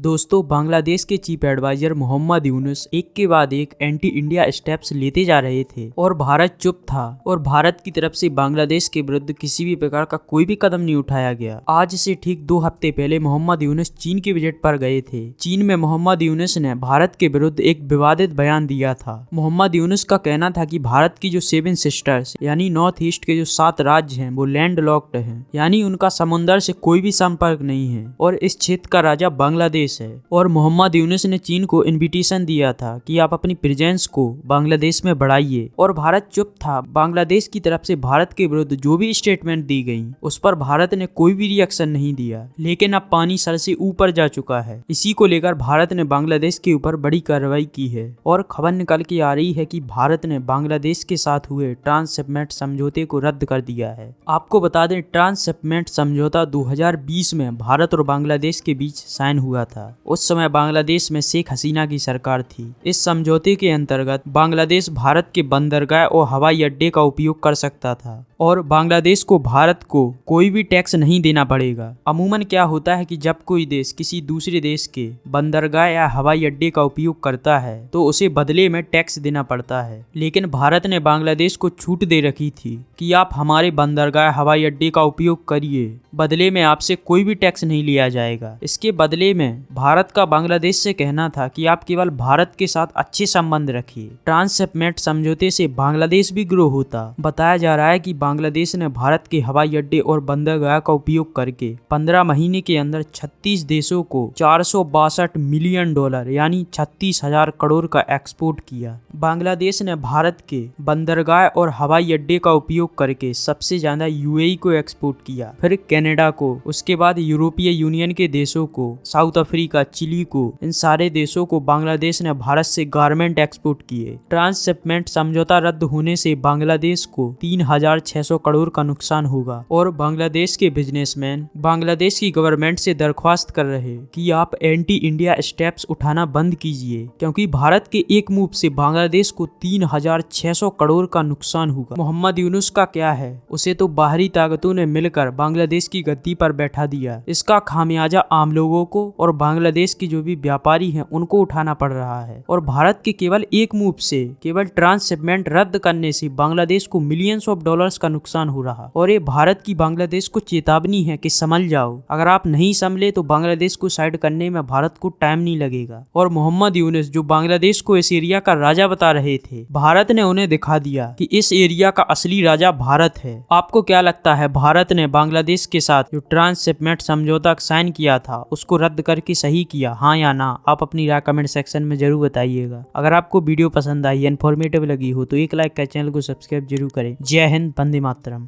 दोस्तों, बांग्लादेश के chief adviser Mohammad Yunus एक के बाद एक एंटी इंडिया स्टेप्स लेते जा रहे थे और भारत चुप था और भारत की तरफ से बांग्लादेश के विरुद्ध किसी भी प्रकार का कोई भी कदम नहीं उठाया गया। आज से ठीक 2 हफ्ते पहले मोहम्मद यूनुस चीन के विजिट पर गए थे। चीन में मोहम्मद यूनुस ने भारत के विरुद्ध एक विवादित बयान दिया था। मोहम्मद यूनुस का कहना था कि भारत की जो 7 सिस्टर्स यानी नॉर्थ ईस्ट के जो 7 राज्य हैं वो लैंड लॉक्ड हैं, यानी उनका समुद्र से कोई भी संपर्क नहीं है और इस क्षेत्र का राजा बांग्लादेश है। और मोहम्मद यूनुस ने चीन को इनविटेशन दिया था कि आप अपनी प्रेजेंस को बांग्लादेश में बढ़ाइए और भारत चुप था। बांग्लादेश की तरफ से भारत के विरुद्ध जो भी स्टेटमेंट दी गई उस पर भारत ने कोई भी रिएक्शन नहीं दिया, लेकिन अब पानी सर से ऊपर जा चुका है। इसी को लेकर भारत ने बांग्लादेश के ऊपर बड़ी कार्रवाई की है और खबर निकल के आ रही है कि भारत ने बांग्लादेश के साथ हुए ट्रांसशिपमेंट समझौते को रद्द कर दिया है। आपको बता दें, ट्रांसशिपमेंट समझौता 2020 में भारत और बांग्लादेश के बीच साइन हुआ था। उस समय बांग्लादेश में शेख हसीना की सरकार थी। इस समझौते के अंतर्गत बांग्लादेश भारत के बंदरगाह और हवाई अड्डे का उपयोग कर सकता था और बांग्लादेश को भारत को कोई भी टैक्स नहीं देना पड़ेगा। अमूमन क्या होता है कि जब कोई देश किसी दूसरे देश के बंदरगाह या हवाई अड्डे का उपयोग करता है तो उसे बदले में टैक्स देना पड़ता है, लेकिन भारत ने बांग्लादेश को छूट दे रखी थी कि आप हमारे बंदरगाह हवाई अड्डे का उपयोग करिए, बदले में आपसे कोई भी टैक्स नहीं लिया जाएगा। इसके बदले में भारत का बांग्लादेश से कहना था कि आप केवल भारत के साथ अच्छे संबंध रखिए। ट्रांसशिपमेंट समझौते से बांग्लादेश भी ग्रो होता। बताया जा रहा है कि बांग्लादेश ने भारत के हवाई अड्डे और बंदरगाह का उपयोग करके 15 महीने के अंदर 36 देशों को $462 मिलियन यानी 36,000 करोड़ का एक्सपोर्ट किया। बांग्लादेश ने भारत के बंदरगाह और हवाई अड्डे का उपयोग करके सबसे ज्यादा यूएई को एक्सपोर्ट किया, फिर कनाडा को, उसके बाद यूरोपीय यूनियन के देशों को, साउथ अफ्रीका, चिली को। इन सारे देशों को बांग्लादेश ने भारत से गारमेंट एक्सपोर्ट किए। ट्रांसशिपमेंट समझौता रद्द होने से बांग्लादेश को 3,600 करोड़ का नुकसान होगा और बांग्लादेश के बिजनेसमैन बांग्लादेश की गवर्नमेंट से दरख्वास्त कर रहे कि आप एंटी इंडिया स्टेप्स उठाना बंद कीजिए, क्योंकि भारत के एक मूव से बांग्लादेश को 3,600 करोड़ का नुकसान होगा। मोहम्मद यूनुस का क्या है, उसे तो बाहरी ताकतों ने मिलकर बांग्लादेश की गद्दी पर बैठा दिया। इसका खामियाजा आम लोगों को और बांग्लादेश के जो भी व्यापारी हैं उनको उठाना पड़ रहा है। और भारत के केवल एक मूव से, केवल ट्रांसशिपमेंट रद्द करने से बांग्लादेश को मिलियंस ऑफ डॉलर्स का नुकसान हो रहा। और ये भारत की बांग्लादेश को चेतावनी है कि संभल जाओ। अगर आप नहीं संभले तो बांग्लादेश को साइड करने में भारत को टाइम नहीं लगेगा। और मोहम्मद यूनुस जो बांग्लादेश को इस एरिया का राजा बता रहे थे, भारत ने उन्हें दिखा दिया कि इस एरिया का असली राजा भारत है। आपको क्या लगता है, भारत ने बांग्लादेश के साथ जो ट्रांसशिपमेंट समझौता साइन किया था उसको रद्द करके सही किया, हाँ या ना? आप अपनी राय कमेंट सेक्शन में जरूर बताइएगा। अगर आपको वीडियो पसंद आई, इन्फॉर्मेटिव लगी हो तो एक लाइक कर चैनल को सब्सक्राइब जरूर करें। जय हिंद, वंदे मातरम।